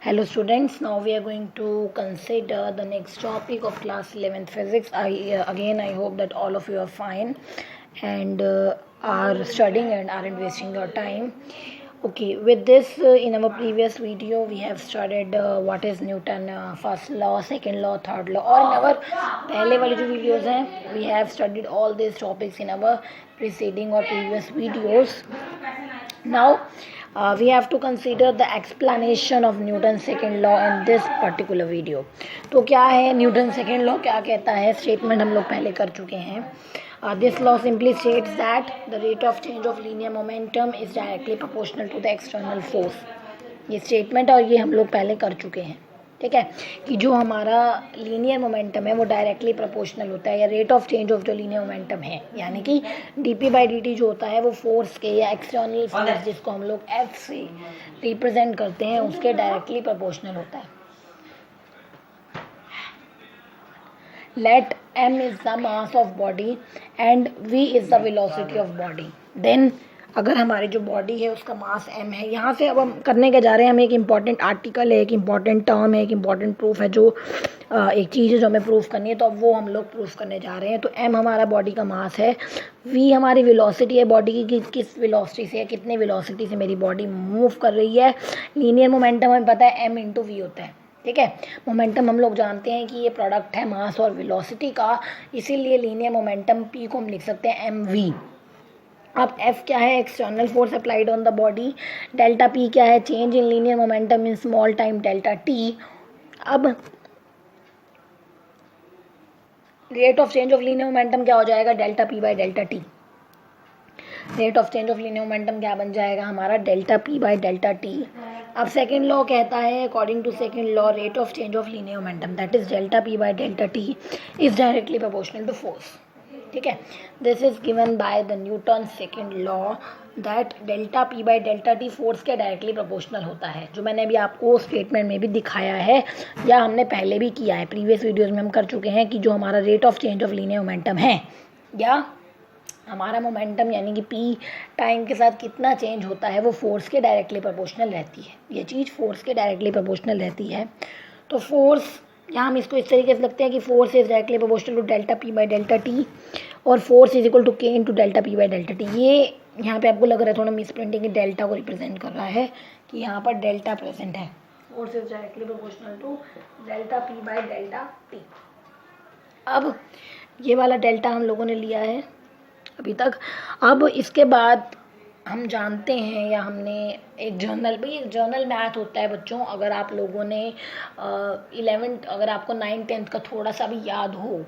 Hello students, now we are going to consider the next topic of class 11th physics. I hope that all of you are fine and are studying and aren't wasting your time. Okay, with this in our previous video we have studied what is Newton first law, second law, third law, और in our पहले वाली जो videos हैं we have studied all these topics in our preceding or previous videos. Now we have to consider the explanation of Newton's second law in this particular video. तो क्या है Newton second law, क्या कहता है, statement हम लोग पहले कर चुके हैं. This law simply states that the rate of change of linear momentum is directly proportional to the external force. ये स्टेटमेंट और ये हम लोग पहले कर चुके हैं. ठीक है कि जो हमारा लीनियर मोमेंटम है वो डायरेक्टली प्रोपोर्शनल होता है या रेट ऑफ चेंज ऑफ जो लीनियर मोमेंटम है, यानी कि dp/dt जो होता है वो फोर्स के या एक्सटर्नल फोर्स जिसको हम लोग F से रिप्रेजेंट करते हैं उसके डायरेक्टली प्रोपोर्शनल होता है. Let m is the mass of body and v is the velocity of body. Then अगर हमारी जो बॉडी है उसका मास m है, यहाँ से अब हम करने के जा रहे हैं, हम एक इम्पॉर्टेंट आर्टिकल है, एक इम्पॉर्टेंट टर्म है, एक इम्पॉर्टेंट प्रूफ है, जो एक चीज़ है जो हमें प्रूफ करनी है, तो अब वो हम लोग प्रूफ करने जा रहे हैं. तो m हमारा बॉडी का मास है, v हमारी वेलोसिटी है बॉडी की, किस वेलोसिटी से, कितने वेलोसिटी से मेरी बॉडी मूव कर रही है. लीनियर मोमेंटम हमें पता है m × v होता है. ठीक है, मोमेंटम हम लोग जानते हैं कि ये प्रोडक्ट है मास और वेलोसिटी का, इसीलिए लीनियर मोमेंटम p को हम लिख सकते हैं mv. अब F क्या है, external force applied on the body. Delta P क्या है, change in linear momentum in small time delta T. अब rate of change of linear momentum क्या हो जाएगा, delta P/डेल्टा T. Rate of change of linear momentum क्या बन जाएगा हमारा, डेल्टा P/डेल्टा T. अब सेकेंड लॉ कहता है, according to second law, rate of change of linear momentum that is delta P/डेल्टा T is directly proportional to force. ठीक है, this is given by the Newton second law that delta P/डेल्टा T force के directly proportional होता है, जो मैंने अभी आपको statement में भी दिखाया है या हमने पहले भी किया है, प्रीवियस वीडियोस में हम कर चुके हैं कि जो हमारा rate of change of linear momentum है या हमारा मोमेंटम यानी कि P टाइम के साथ कितना चेंज होता है वो फोर्स के डायरेक्टली प्रोपोर्शनल रहती है. ये चीज़ फोर्स के डायरेक्टली प्रोपोर्शनल रहती है. तो फोर्स यहाँ हम इसको इस तरीके से लिखते हैं कि force is directly proportional to delta P/डेल्टा T और force is equal to K × delta P/डेल्टा T. ये यहाँ पे आपको लग रहा है थोड़ा मिस प्रिंटिंग की, डेल्टा को रिप्रेजेंट कर रहा है कि यहाँ पर डेल्टा प्रेजेंट है. Force is directly proportional to delta P/डेल्टा T. अब ये वाला डेल्टा हम लोगों ने लिया है अभी तक. अब इसके बाद हम जानते हैं या हमने एक जर्नल मैथ होता है बच्चों, अगर आप लोगों ने 11th अगर आपको 9th 10th का थोड़ा सा भी याद हो,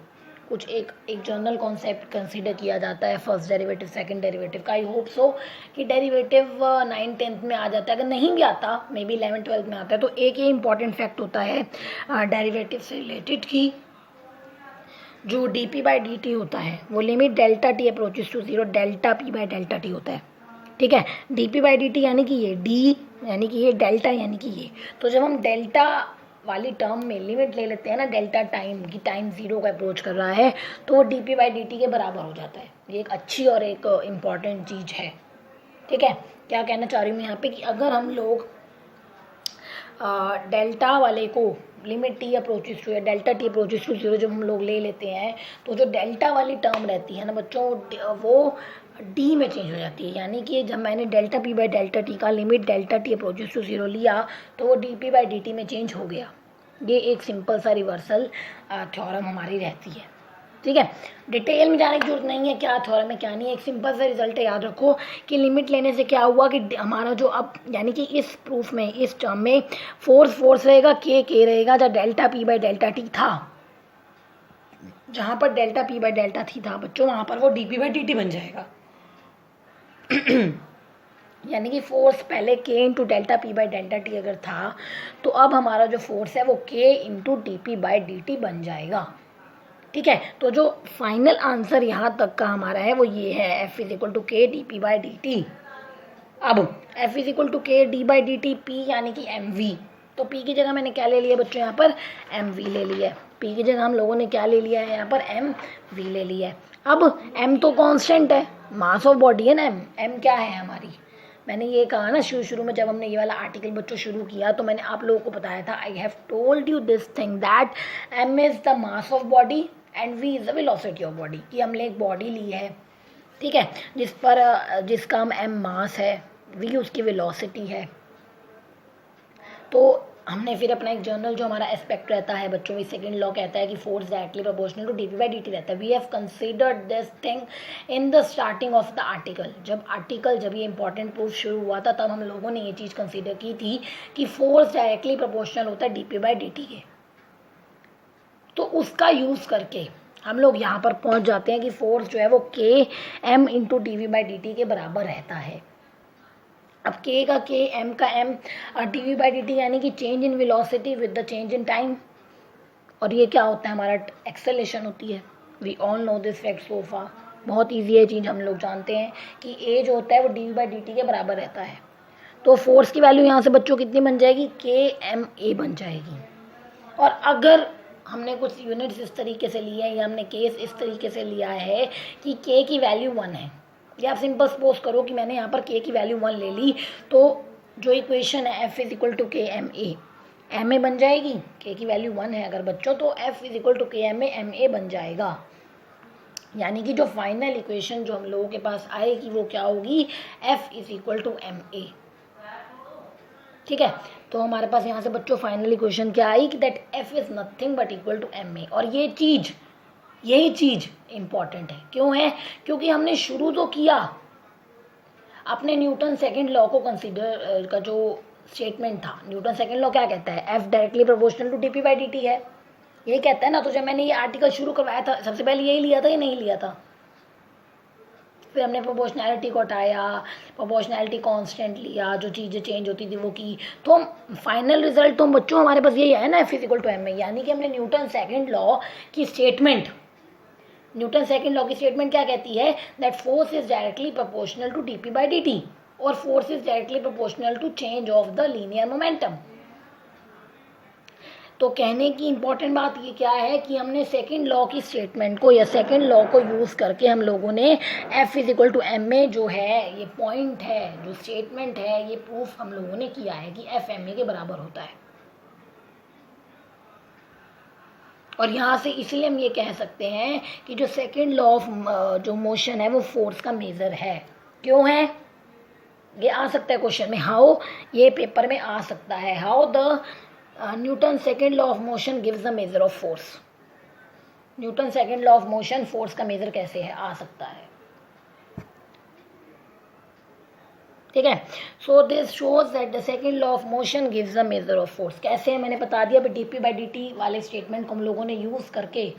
कुछ एक जर्नल कॉन्सेप्ट कंसीडर किया जाता है फर्स्ट डेरिवेटिव सेकंड डेरिवेटिव का. आई होप सो कि डेरिवेटिव 9th 10th में आ जाता है. अगर नहीं भी आता, मे बी 11th 12th में आता है, तो एक ये इंपॉर्टेंट फैक्ट होता है डेरिवेटिव से रिलेटेड की जो dp/dt होता है वो limit delta T approaches to 0 delta P/डेल्टा T होता है. ठीक है, dp/dt यानी कि ये d यानी कि ये डेल्टा यानी कि ये. तो जब हम डेल्टा वाली टर्म में लिमिट ले लेते हैं ना, डेल्टा टाइम की, टाइम 0 का अप्रोच कर रहा है, तो वो dp/dt के बराबर हो जाता है. ये एक अच्छी और एक इम्पॉर्टेंट चीज़ है. ठीक है, क्या कहना चाह रही हूँ मैं यहाँ पे कि अगर हम लोग डेल्टा वाले को लिमिट T अप्रोचेस टू या डेल्टा T अप्रोचेस टू 0 जब हम लोग ले लेते हैं, तो जो डेल्टा वाली टर्म रहती है ना बच्चों, वो D में चेंज हो जाती है. यानी कि जब मैंने डेल्टा P/डेल्टा T का limit delta T approaches to 0 लिया तो वो dp/dt में चेंज हो गया. ये एक सिंपल सा रिवर्सल थ्योरम हमारी रहती है. ठीक है, डिटेल में जाने की जरूरत नहीं है क्या थ्योरम है क्या नहीं है, एक सिंपल सा रिजल्ट है. याद रखो कि लिमिट लेने से क्या हुआ कि हमारा जो अब यानी कि इस प्रूफ में, इस टर्म में फोर्स रहेगा, K रहेगा, जब डेल्टा P/डेल्टा T था, जहाँ पर डेल्टा P/डेल्टा T था बच्चों, वहाँ पर वो dp/dt बन जाएगा. यानी कि फोर्स पहले K × डेल्टा P/डेल्टा T अगर था, तो अब हमारा जो फोर्स है वो K × dp/dt बन जाएगा. ठीक है, तो जो फाइनल आंसर यहाँ तक का हमारा है वो ये है, F = K dp/dt. अब F = K d/dt, P यानी कि mv. तो P की जगह मैंने क्या ले लिया बच्चों, यहाँ पर mv ले लिया है. P की जगह हम लोगों ने क्या ले लिया है, यहाँ पर mv ले लिया है. अब m तो कांस्टेंट है, मास ऑफ बॉडी है ना m क्या है हमारी, मैंने ये कहा ना शुरू में जब हमने ये वाला आर्टिकल बच्चों शुरू किया तो मैंने आप लोगों को बताया था, आई have told you this thing that m is the mass of body and v is the velocity of body, कि हमने एक बॉडी ली है, ठीक है, जिसका हम m मास है, v उसकी वेलोसिटी है। तो हमने फिर अपना एक जर्नल जो हमारा एस्पेक्ट रहता है बच्चों में, सेकंड लॉ कहता है कि force directly proportional to dp by dt रहता है। We have considered this thing in the starting of the article. जब ये इंपॉर्टेंट प्रूफ शुरू हुआ था तब हम लोगों ने ये चीज़ कंसीडर की थी कि फोर्स डायरेक्टली प्रोपोर्शनल होता है dp बाई dt के। तो उसका यूज़ करके हम लोग यहाँ पर पहुँच जाते हैं कि फोर्स जो है वो k m into dv by dt के बराबर रहता है। अब k का k, m का m और dv बाई dt यानी कि change in velocity with the change in time. और ये क्या होता है, हमारा एक्सेलेरेशन होती है। We all know this fact so far, बहुत ईजी है चीज़, हम लोग जानते हैं कि a जो होता है वो dv बाई dt के बराबर रहता है। तो फोर्स की वैल्यू यहाँ से बच्चों कितनी बन जाएगी, k m a बन जाएगी। और अगर हमने कुछ यूनिट्स इस तरीके से लिए हैं या हमने केस इस तरीके से लिया है कि k की वैल्यू 1 है, या आप सिंपल सपोज करो कि मैंने यहाँ पर k की वैल्यू 1 ले ली, तो जो इक्वेशन है f इज इक्वल टू के एम ए, एम ए बन जाएगी। k की वैल्यू 1 है अगर बच्चों, तो f इज इक्वल टू के एम ए बन जाएगा। यानी कि जो फाइनल इक्वेशन जो हम लोगों के पास आएगी वो क्या होगी, f is equal to M A. ठीक है, तो हमारे पास यहाँ से बच्चों फाइनल इक्वेशन क्या आई कि that f is nothing but equal to M A. और यही चीज़ इम्पॉर्टेंट है। क्यों है, क्योंकि हमने शुरू तो किया अपने न्यूटन सेकंड लॉ को कंसीडर का जो स्टेटमेंट था। न्यूटन सेकंड लॉ क्या कहता है, f directly proportional to dp by dt है, यही कहता है ना। तो जब मैंने ये आर्टिकल शुरू करवाया था सबसे पहले यही लिया था या नहीं लिया था, फिर हमने प्रोपोर्शनैलिटी को हटाया, प्रोपोर्शनैलिटी कांस्टेंट लिया, जो चीज़ें चेंज होती थी वो की, तो फाइनल रिजल्ट तो बच्चों हमारे पास यही है ना, f is equal to M a. यानी कि हमने न्यूटन सेकंड लॉ की स्टेटमेंट क्या कहती है, that force is directly proportional to dp by dt और force is directly proportional to change of the linear momentum. तो कहने की इंपॉर्टेंट बात ये क्या है कि हमने सेकंड लॉ की स्टेटमेंट को या सेकंड लॉ को यूज़ करके हम लोगों ने f is equal to M a जो है, ये पॉइंट है, जो स्टेटमेंट है, ये प्रूफ हम लोगों ने किया है कि f एम ए के बराबर होता है। और यहाँ से इसलिए हम ये कह सकते हैं कि जो सेकंड लॉ ऑफ जो मोशन है वो फोर्स का मेजर है। क्यों है, ये आ सकता है क्वेश्चन में, हाउ, ये पेपर में आ सकता है, how the Newton second law of motion gives the measure of force. Newton second law of motion force का मेजर कैसे है, आ सकता है। ठीक है, so this shows that the second law of motion gives the measure of force. कैसे है मैंने बता दिया, dp बाई dt वाले स्टेटमेंट को हम लोगों ने यूज़ करके,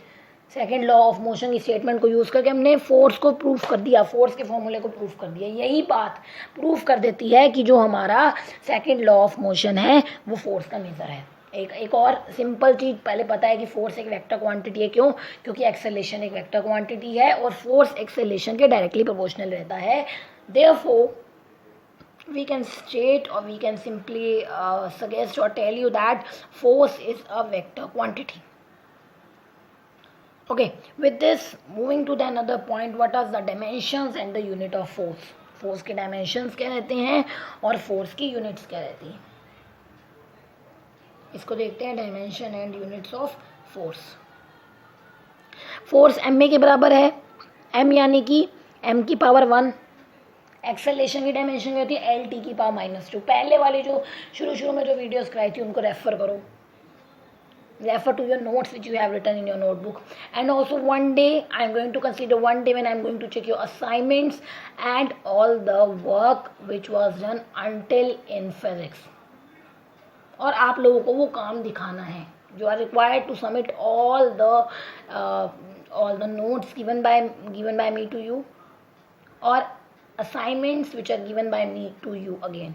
सेकंड लॉ ऑफ मोशन की स्टेटमेंट को यूज़ करके हमने फोर्स को प्रूफ कर दिया, फोर्स के फॉर्मूले को प्रूफ कर दिया। यही बात प्रूफ कर देती है कि जो हमारा सेकंड लॉ ऑफ मोशन है वो फोर्स का मेजर है। एक और सिंपल चीज़ पहले पता है कि फोर्स एक वेक्टर क्वांटिटी है। क्यों, क्योंकि एक्सेलेरेशन एक वेक्टर क्वांटिटी है और फोर्स एक्सेलेरेशन के डायरेक्टली प्रोपोर्शनल रहता है। Therefore we can state or we can simply suggest or tell you that force is a vector quantity. Okay, with this moving to the another point, what are the dimensions and the unit of force? force के dimensions क्या रहते हैं और force की units क्या रहती हैं, इसको देखते हैं, dimension and units of force। force ma के बराबर है, m यानी कि m की पावर 1। एक्सेलेरेशन की डायमेंशन क्या होती है, एल टी की पावर -2। पहले वाली जो शुरू में जो वीडियोस कराई थी उनको रेफर करो, refer to your notes which you have written in your notebook. And also one day I am going to consider one day when I am going to check your assignments and all the work which was done until in physics. और आप लोगों को वो काम दिखाना है, you are required to submit all the notes given by me to you or assignments which are given by me to you again।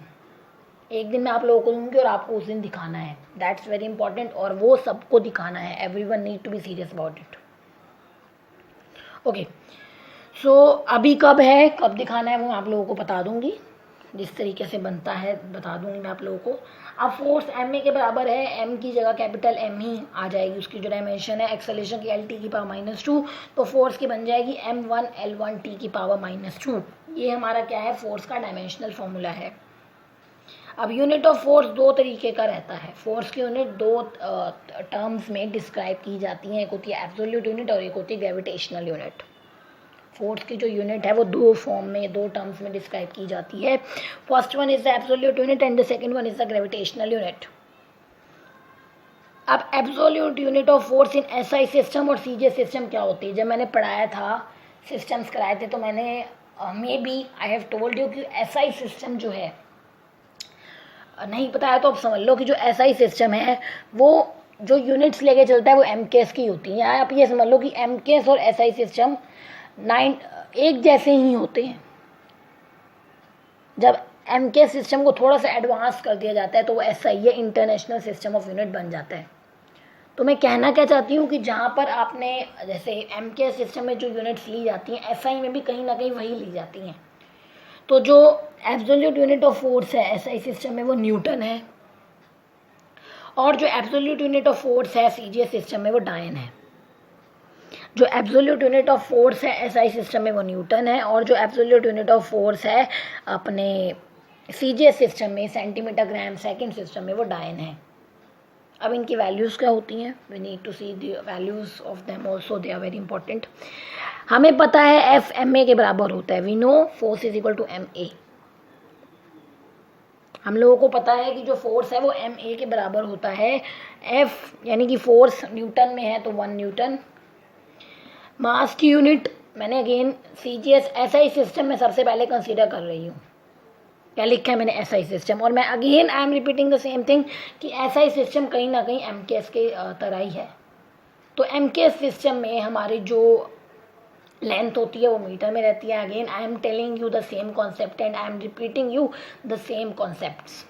एक दिन मैं आप लोगों को दूंगी और आपको उस दिन दिखाना है, दैट्स वेरी इंपॉर्टेंट। और वो सबको दिखाना है, everyone need to be serious about it. Okay, so अभी कब है, कब दिखाना है वो मैं आप लोगों को बता दूंगी, जिस तरीके से बनता है बता दूंगी मैं आप लोगों को। अब फोर्स एम ए के बराबर है, एम की जगह कैपिटल एम ही आ जाएगी, उसकी जो डायमेंशन है एक्सेलेरेशन की एल टी की पावर -2, तो फोर्स की बन जाएगी m1 L1 t की पावर -2। ये हमारा क्या है, फोर्स का डायमेंशनल फॉर्मूला है। अब यूनिट ऑफ फोर्स दो तरीके का रहता है। फोर्स की यूनिट दो टर्म्स में डिस्क्राइब की जाती हैं, एक होती है एब्सोल्यूट यूनिट और एक होती है ग्रेविटेशनल यूनिट। फोर्स की जो यूनिट है वो दो फॉर्म में, दो टर्म्स में डिस्क्राइब की जाती है। First one is the absolute unit and the second one is the gravitational unit. अब absolute unit of force in SI system और सीजे सिस्टम क्या होती है? जब मैंने पढ़ाया था, सिस्टम्स कराए थे, तो मैंने may be I have told you कि एसआई सिस्टम जो है, नहीं पता है तो आप समझ लो कि जो एसआई सिस्टम है वो जो यूनिट्स लेके चलता है वो एमकेएस की होती है। या आप ये समझ लो कि एमकेएस और एसआई सिस्टम एक जैसे ही होते हैं। जब एमकेएस सिस्टम को थोड़ा सा एडवांस कर दिया जाता है तो वो एसआई या इंटरनेशनल सिस्टम ऑफ यूनिट बन जाता है। तो मैं कहना क्या चाहती हूँ कि जहाँ पर आपने जैसे एमकेएस सिस्टम में जो यूनिट्स ली जाती हैं, एसआई में भी कहीं ना कहीं वही ली जाती हैं। तो जो एब्सोल्यूट यूनिट ऑफ फोर्स है एसआई सिस्टम में वो न्यूटन है, और जो एब्सोल्यूट यूनिट ऑफ फोर्स है सीजीएस सिस्टम में वो डायन है। जो एब्सोल्यूट यूनिट ऑफ फोर्स है एसआई सिस्टम में वो न्यूटन है, और जो एब्सोल्यूट यूनिट ऑफ फोर्स है अपने सीजीएस सिस्टम में, सेंटीमीटर ग्राम सेकंड सिस्टम में, वो डायन है। अब इनकी वैल्यूज़ क्या होती हैं? We need to see the values of them also, they are very important. हमें पता है एफ एम ए के बराबर होता है। We know force is equal to M a. हम लोगों को पता है कि जो फोर्स है वो एम ए के बराबर होता है। एफ यानी कि फोर्स न्यूटन में है तो 1 न्यूटन। मास की यूनिट मैंने अगेन सीजीएस एसआई सिस्टम में सबसे पहले कंसीडर कर रही हूँ। क्या लिखा है मैंने? SI system. और मैं again I am repeating the same thing कि एसआई सिस्टम कहीं ना कहीं एमकेएस के तरह ही है। तो एमकेएस सिस्टम में हमारी जो लेंथ होती है वो मीटर में रहती है। Again I am telling you the same concept and I am repeating you the same concepts.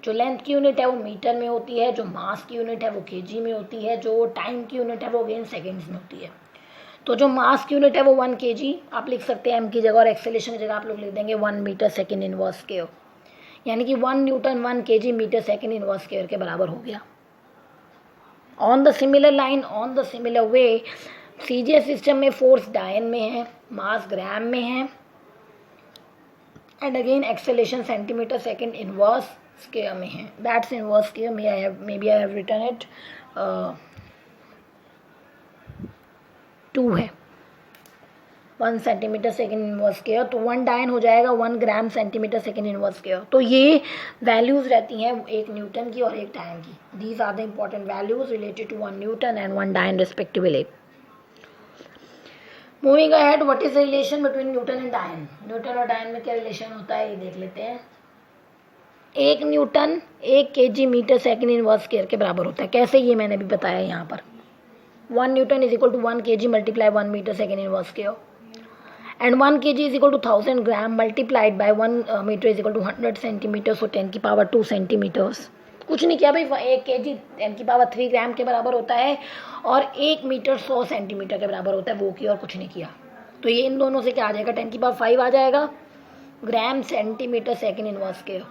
जो लेंथ की यूनिट है वो मीटर में होती है, जो मास की यूनिट है वो केजी में होती है, जो टाइम की यूनिट है वो अगेन सेकेंड्स में होती है। तो जो मास की यूनिट है वो 1 kg आप लिख सकते हैं एम की जगह, और एक्सेलेरेशन की जगह आप लोग लिख देंगे 1 मीटर सेकेंड इनवर्स स्क्वायर, यानी कि 1 Newton 1 kg metre second inverse square के बराबर हो गया। On the similar line, on the similar way, CGS system में फोर्स डायन में है, मास ग्राम में है, and again acceleration centimetre second inverse square में है। That's inverse square, may be I have written it 2 है, 1 सेंटीमीटर सेकेंड इनवर्स स्क्वायर। तो 1 डायन हो जाएगा 1 ग्राम सेंटीमीटर सेकेंड इनवर्स स्क्वायर। तो ये वैल्यूज रहती हैं एक न्यूटन की और एक डायन की। These are the important values related to 1 Newton and 1 dyne respectively. Moving ahead, what is the relation between Newton and dyne? Newton और डायन में क्या रिलेशन होता है ये देख लेते हैं। 1 Newton 1 kg metre second inverse square के बराबर होता है। कैसे? ये मैंने भी बताया यहाँ पर। 1 newton is equal to 1 kg multiply 1 metre second inverse square, and 1 kg is equal to 1000 gram multiplied by 1 metre is equal to 100 centimetre, so 10 की पावर 2 सेंटीमीटर्स। कुछ नहीं किया भाई, 1 kg 10 की पावर 3 ग्राम के बराबर होता है, और 1 मीटर 100 सेंटीमीटर के बराबर होता है, वो किया और कुछ नहीं किया। तो ये इन दोनों से क्या आ जाएगा? 10 की पावर 5 आ जाएगा, gram centimetre second inverse square.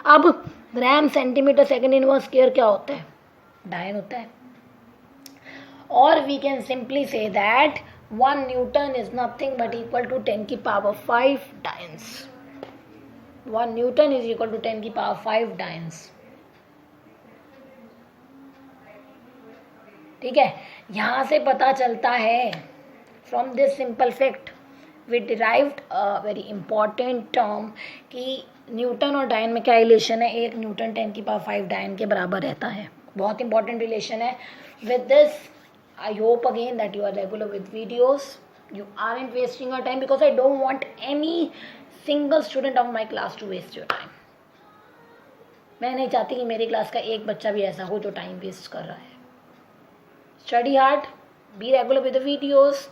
अब gram centimetre second inverse square क्या होता है? डायन होता है। और we can simply say that 1 newton is nothing but equal to 10 की power 5 dynes. 1 newton is equal to 10 की पावर 5 डायन्स। ठीक है, यहां से पता चलता है, from this simple fact we derived a very important term कि न्यूटन और डायन में क्या रिलेशन है। 1 न्यूटन 10 की पावर 5 डायन के बराबर रहता है। बहुत इंपॉर्टेंट रिलेशन है। With this I hope again that you are regular with videos. You aren't wasting your time because I don't want any single student of my class to waste your time. मैं नहीं चाहती कि मेरी class का एक बच्चा भी ऐसा हो जो टाइम वेस्ट कर रहा है। Study hard, be regular with the videos,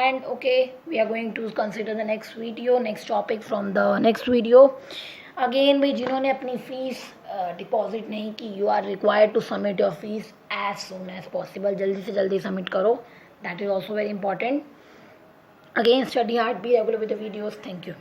and okay, we are going to consider the next video, next topic from the next video. Again भाई, जिन्होंने अपनी फीस डिपॉजिट नहीं की, you are required to submit your fees as soon as possible. जल्दी से जल्दी submit करो, that is also very important. Again study hard, be regular with the videos. Thank you.